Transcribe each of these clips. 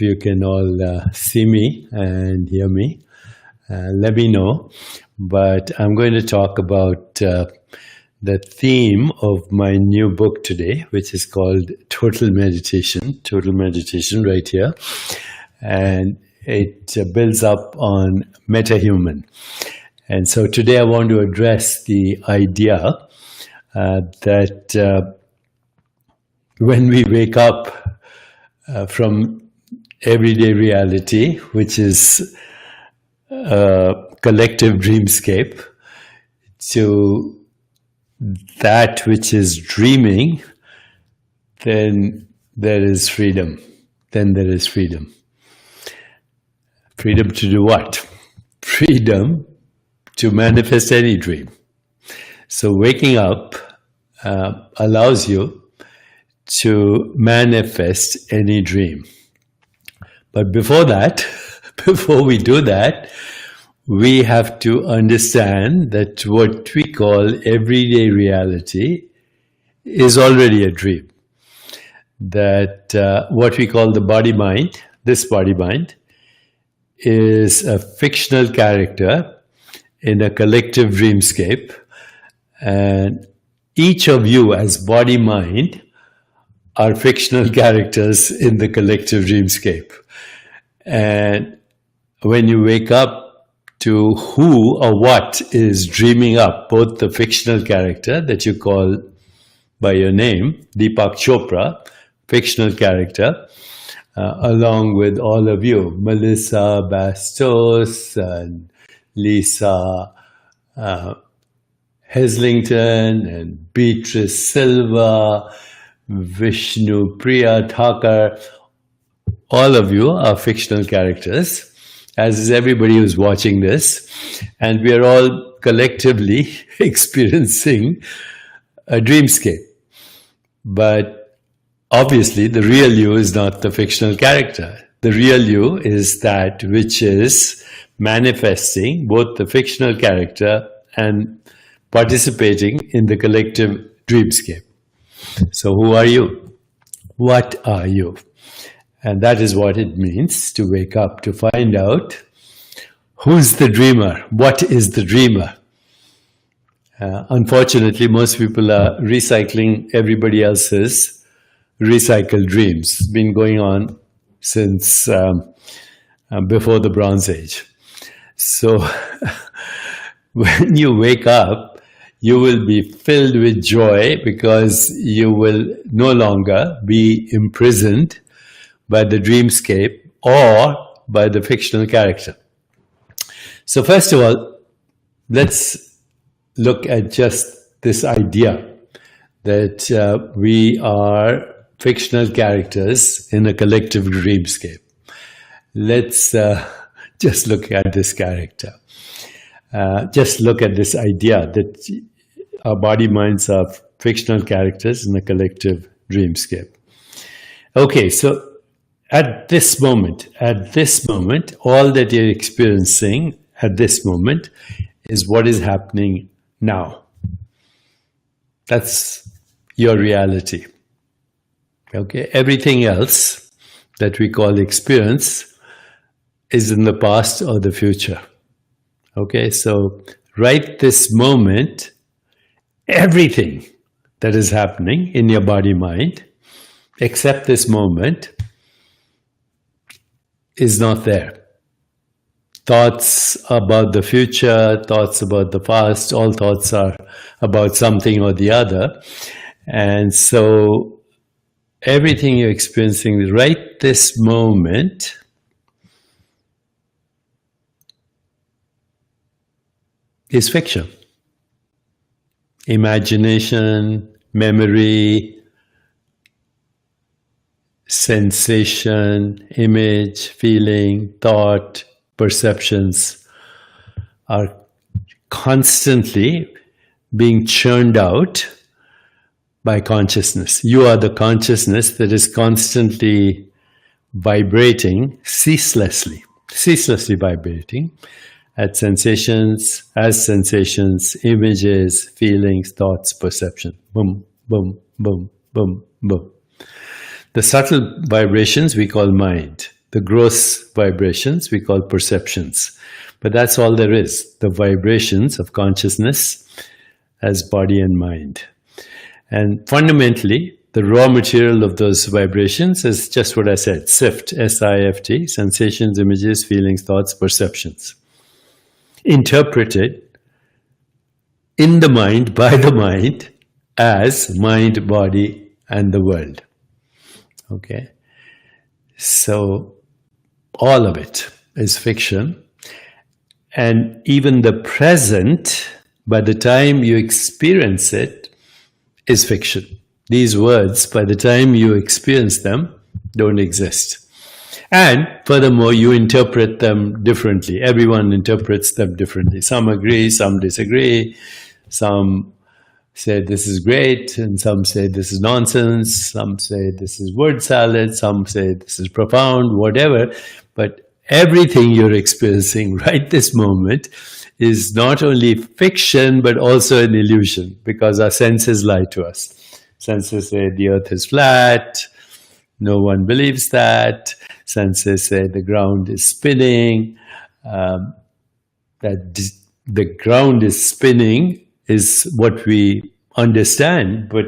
you can all see me and hear me. Let me know. But I'm going to talk about the theme of my new book today, which is called Total Meditation right here. And it builds up on metahuman. And so today I want to address the idea that when we wake up from everyday reality, which is a collective dreamscape, to that which is dreaming, then there is freedom. Freedom to do what? Freedom to manifest any dream. So waking up allows you to manifest any dream. But before that, before we do that, we have to understand that what we call everyday reality is already a dream. That what we call the body-mind, this body-mind, is a fictional character in a collective dreamscape. And each of you as body-mind are fictional characters in the collective dreamscape. And when you wake up to who or what is dreaming up, both the fictional character that you call by your name, Deepak Chopra, fictional character, along with all of you, Melissa Bastos and Lisa Heslington and Beatrice Silva, Vishnu Priya Thakur, all of you are fictional characters, as is everybody who's watching this, and we are all collectively experiencing a dreamscape. But obviously the real you is not the fictional character. The real you is that which is manifesting both the fictional character and participating in the collective dreamscape. So who are you? What are you? And that is what it means to wake up, to find out who's the dreamer, what is the dreamer. Unfortunately, most people are recycling everybody else's recycled dreams. It's been going on since before the Bronze Age. So when you wake up, you will be filled with joy because you will no longer be imprisoned by the dreamscape or by the fictional character. So first of all, let's look at just this idea that we are fictional characters in a collective dreamscape. Let's just look at this character. Just look at this idea that our body-minds are fictional characters in a collective dreamscape. Okay, so at this moment, all that you're experiencing at this moment is what is happening now. That's your reality. Okay, everything else that we call experience is in the past or the future. Okay, so right this moment, everything that is happening in your body-mind, except this moment, is not there. Thoughts about the future, thoughts about the past, all thoughts are about something or the other. And so everything you're experiencing right this moment is fiction. Imagination, memory, sensation, image, feeling, thought, perceptions are constantly being churned out by consciousness. You are the consciousness that is constantly vibrating ceaselessly vibrating at sensations, images, feelings, thoughts, perception. Boom, boom, boom, boom, boom. The subtle vibrations we call mind. the gross vibrations we call perceptions. But that's all there is, the vibrations of consciousness as body and mind. And fundamentally, the raw material of those vibrations is just what I said, SIFT, S-I-F-T, sensations, images, feelings, thoughts, perceptions. Interpreted in the mind, by the mind, as mind, body, and the world. Okay? So, all of it is fiction. And even the present, by the time you experience it, is fiction. These words, by the time you experience them, don't exist. And furthermore, you interpret them differently. Everyone interprets them differently. Some agree, some disagree. Some say this is great, and some say this is nonsense. Some say this is word salad. Some say this is profound, whatever. But everything you're experiencing right this moment is not only fiction, but also an illusion, because our senses lie to us. Senses say the earth is flat, no one believes that. Senses say the ground is spinning. That the ground is spinning is what we understand, but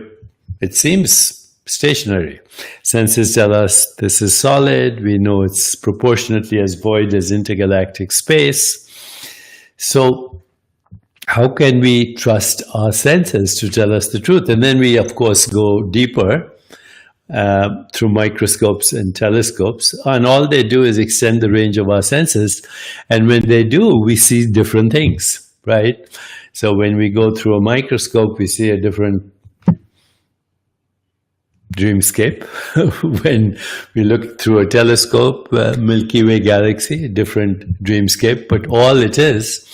it seems stationary. Senses tell us this is solid, we know it's proportionately as void as intergalactic space. So how can we trust our senses to tell us the truth? And then we, of course, go deeper through microscopes and telescopes, and all they do is extend the range of our senses. And when they do, we see different things, right? So when we go through a microscope, we see a different dreamscape. When we look through a telescope, Milky Way galaxy, a different dreamscape. But all it is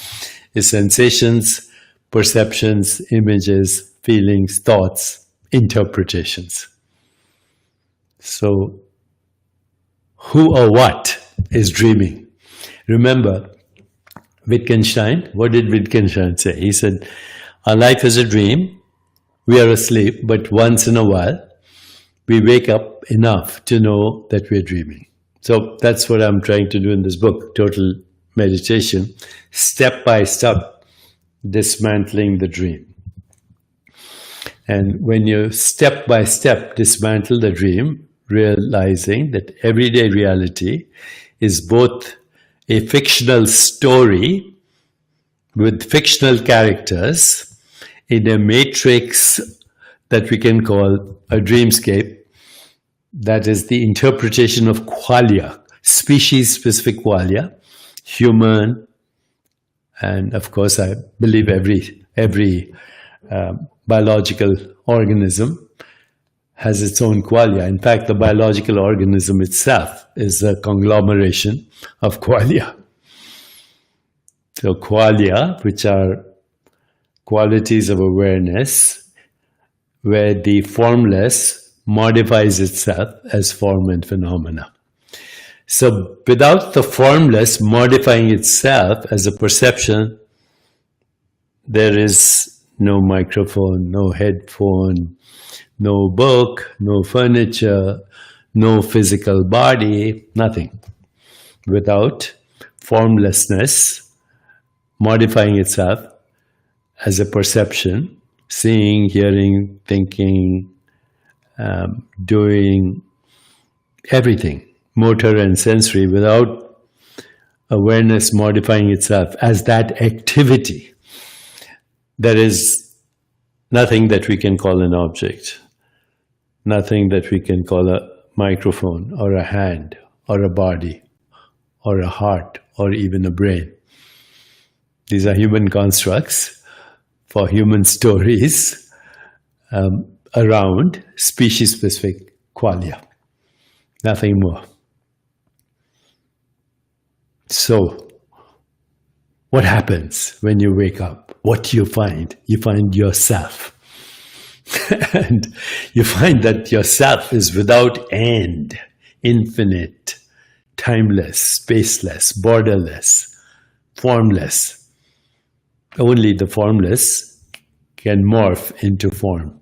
sensations, perceptions, images, feelings, thoughts, interpretations. So, who or what is dreaming? Remember, Wittgenstein, what did Wittgenstein say? He said, our life is a dream, we are asleep, but once in a while, we wake up enough to know that we're dreaming. So that's what I'm trying to do in this book, Total Meditation, step by step, dismantling the dream. And when you step by step dismantle the dream, realizing that everyday reality is both a fictional story with fictional characters in a matrix that we can call a dreamscape, that is the interpretation of qualia, species-specific qualia, human, and of course I believe every biological organism has its own qualia. In fact, the biological organism itself is a conglomeration of qualia. So qualia, which are qualities of awareness, where the formless modifies itself as form and phenomena. So without the formless modifying itself as a perception, there is no microphone, no headphone, no book, no furniture, no physical body, nothing. Without formlessness modifying itself as a perception, seeing, hearing, thinking, doing everything, motor and sensory, without awareness modifying itself as that activity, there is nothing that we can call an object, nothing that we can call a microphone or a hand or a body or a heart or even a brain. These are human constructs for human stories around species-specific qualia, nothing more. So, what happens when you wake up? What do you find? You find yourself. And you find that yourself is without end, infinite, timeless, spaceless, borderless, formless. Only the formless can morph into form.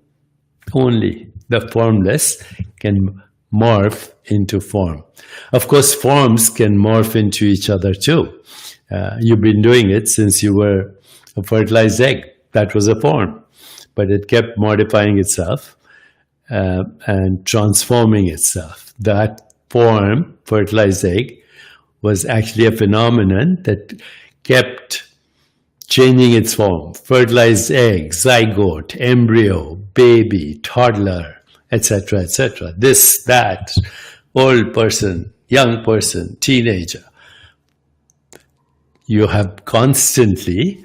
Only the formless can morph into form. Of course, forms can morph into each other too. You've been doing it since you were a fertilized egg. That was a form, but it kept modifying itself and transforming itself. That form, fertilized egg, was actually a phenomenon that kept changing its form. Fertilized egg, zygote, embryo, baby, toddler, etc., etc. This, that, old person, young person, teenager. You have constantly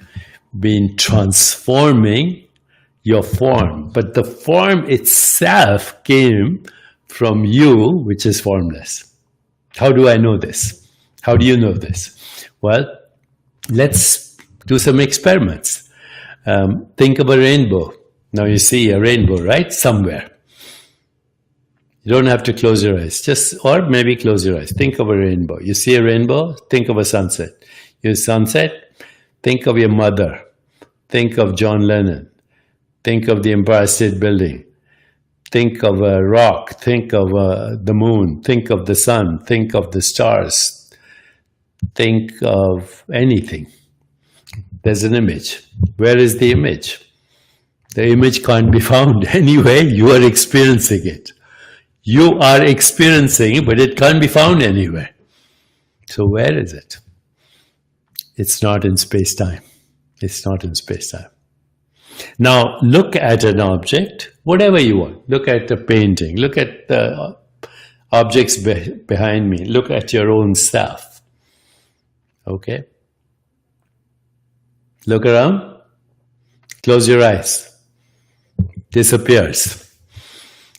been transforming your form, but the form itself came from you, which is formless. How do I know this? How do you know this? Well, let's do some experiments. Think of a rainbow. Now you see a rainbow, right? Somewhere. You don't have to close your eyes, or maybe close your eyes. Think of a rainbow. You see a rainbow, think of a sunset. You sunset, think of your mother. Think of John Lennon. Think of the Empire State Building. Think of a rock. Think of the moon. Think of the sun. Think of the stars. Think of anything. There's an image. Where is the image? The image can't be found anyway. You are experiencing it. You are experiencing it, but it can't be found anywhere. So where is it? It's not in space-time. It's not in space-time. Now, look at an object, whatever you want. Look at the painting. Look at the objects behind me. Look at your own self. Okay? Look around. Close your eyes. Disappears.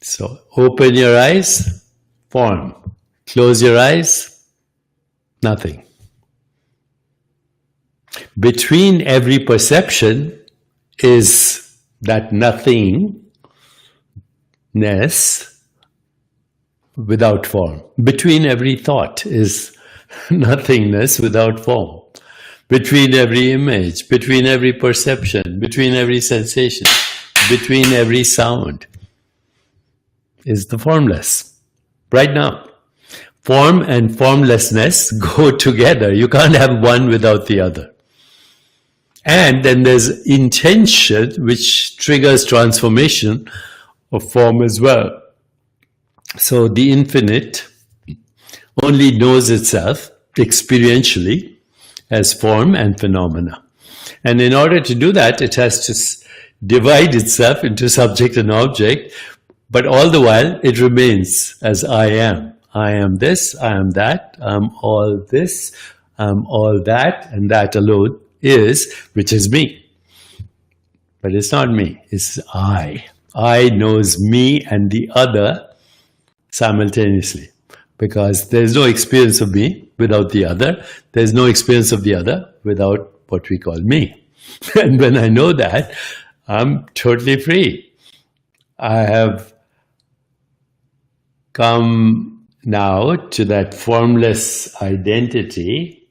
So, open your eyes, form. Close your eyes, nothing. Between every perception is that nothingness without form. Between every thought is nothingness without form. Between every image, between every perception, between every sensation, between every sound is the formless. Right now. Form and formlessness go together. You can't have one without the other. And then there's intention, which triggers transformation of form as well. So the infinite only knows itself experientially as form and phenomena. And in order to do that, it has to divide itself into subject and object, but all the while it remains as I am. I am this, I am that, I'm all this, I'm all that, and that alone is, which is me. But it's not me, it's I. I knows me and the other simultaneously. Because there's no experience of me without the other. There's no experience of the other without what we call me. And when I know that, I'm totally free. I have come now to that formless identity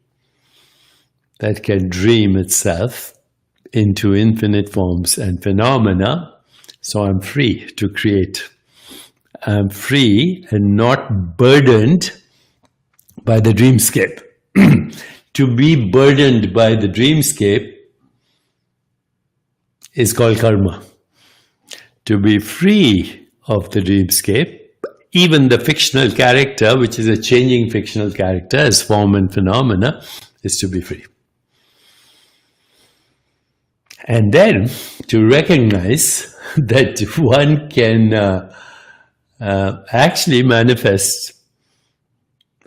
that can dream itself into infinite forms and phenomena. So I'm free to create. I'm free and not burdened by the dreamscape. To be burdened by the dreamscape is called karma. To be free of the dreamscape, even the fictional character, which is a changing fictional character as form and phenomena, is to be free. And then to recognize that one can actually manifest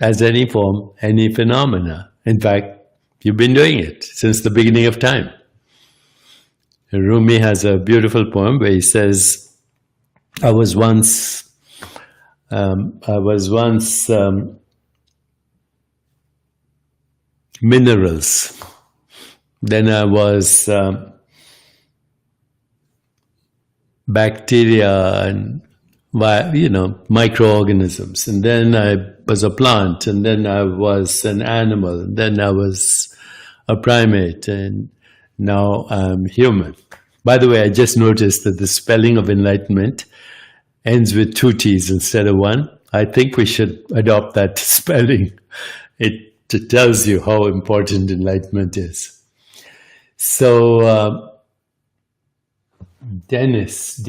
as any form, any phenomena. In fact, you've been doing it since the beginning of time. Rumi has a beautiful poem where he says, I was once minerals, then I was bacteria and microorganisms, and then I was a plant, and then I was an animal, and then I was a primate, and now I'm human. By the way, I just noticed that the spelling of enlightenment ends with two T's instead of one. I think we should adopt that spelling. It tells you how important enlightenment is. So, Dennis,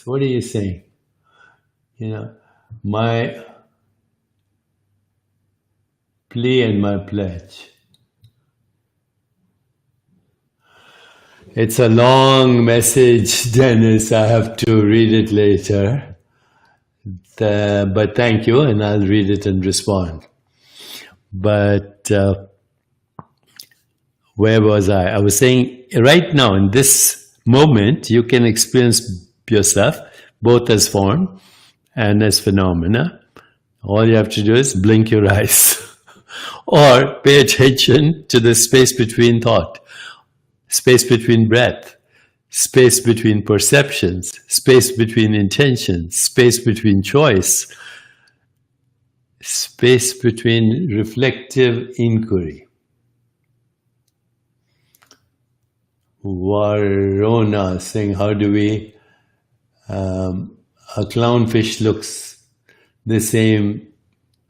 what are you saying? My plea and my pledge. It's a long message, Dennis. I have to read it later. But thank you, and I'll read it and respond. But where was I? I was saying right now, in this moment, you can experience yourself both as form and as phenomena. All you have to do is blink your eyes or pay attention to the space between thought, space between breath, space between perceptions, space between intentions, space between choice, space between reflective inquiry. Varona saying, how do we, a clownfish looks the same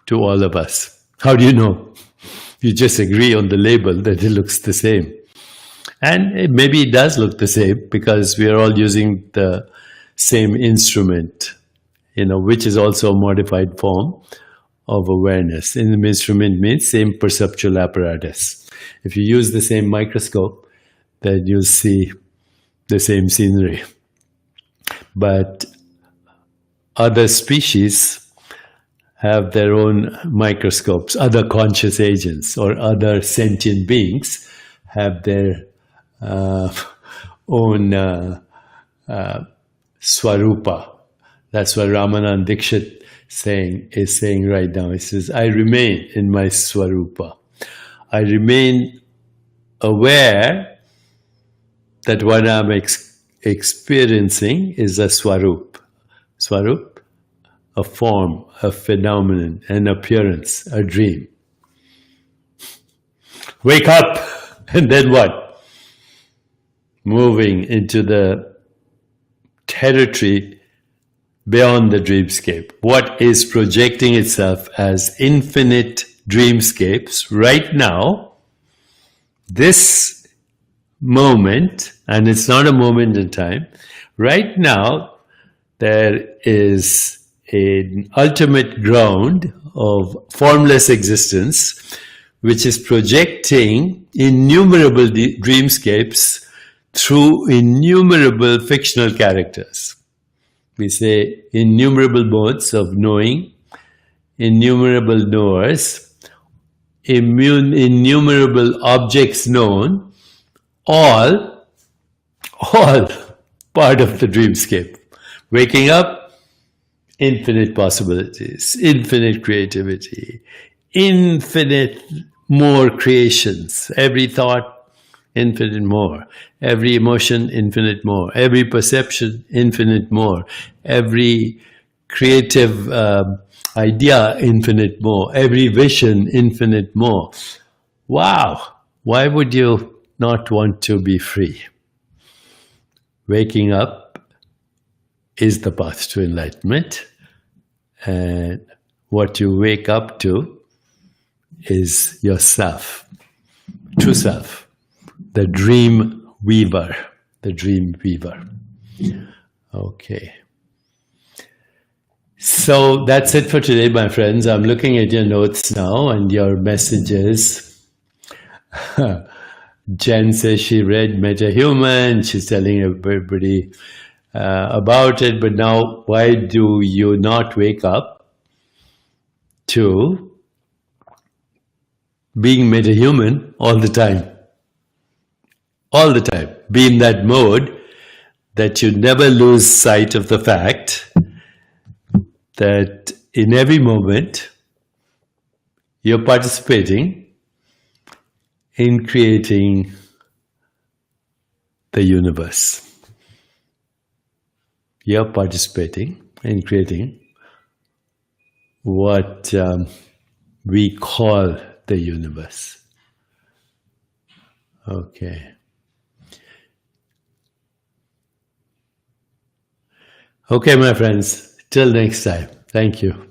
to all of us. How do you know? You just agree on the label that it looks the same. And maybe it does look the same because we are all using the same instrument, which is also a modified form of awareness. And the instrument means same perceptual apparatus. If you use the same microscope, then you'll see the same scenery. But other species have their own microscopes. Other conscious agents or other sentient beings have their own swarupa. That's what Ramanand Dixit is saying right now. He says, I remain in my swarupa. I remain aware that what I'm experiencing is a swarup. Swarup, a form, a phenomenon, an appearance, a dream. Wake up, and then what? Moving into the territory beyond the dreamscape. What is projecting itself as infinite dreamscapes right now, this moment, and it's not a moment in time, right now there is an ultimate ground of formless existence which is projecting innumerable dreamscapes through innumerable fictional characters. We say innumerable modes of knowing, innumerable knowers, innumerable objects known, all part of the dreamscape. Waking up, infinite possibilities, infinite creativity, infinite more creations. Every thought, infinite more. Every emotion, infinite more. Every perception, infinite more. Every creative idea, infinite more. Every vision, infinite more. Wow! Why would you not want to be free? Waking up is the path to enlightenment, and what you wake up to is yourself, true self, the dream weaver, the dream weaver. Okay. So that's it for today, my friends. I'm looking at your notes now and your messages. Jen says she read Metahuman. She's telling everybody about it. But now, why do you not wake up to being metahuman all the time? All the time. Be in that mode that you never lose sight of the fact that in every moment you're participating in creating the universe. You're participating in creating what we call the universe. Okay. Okay, my friends, till next time. Thank you.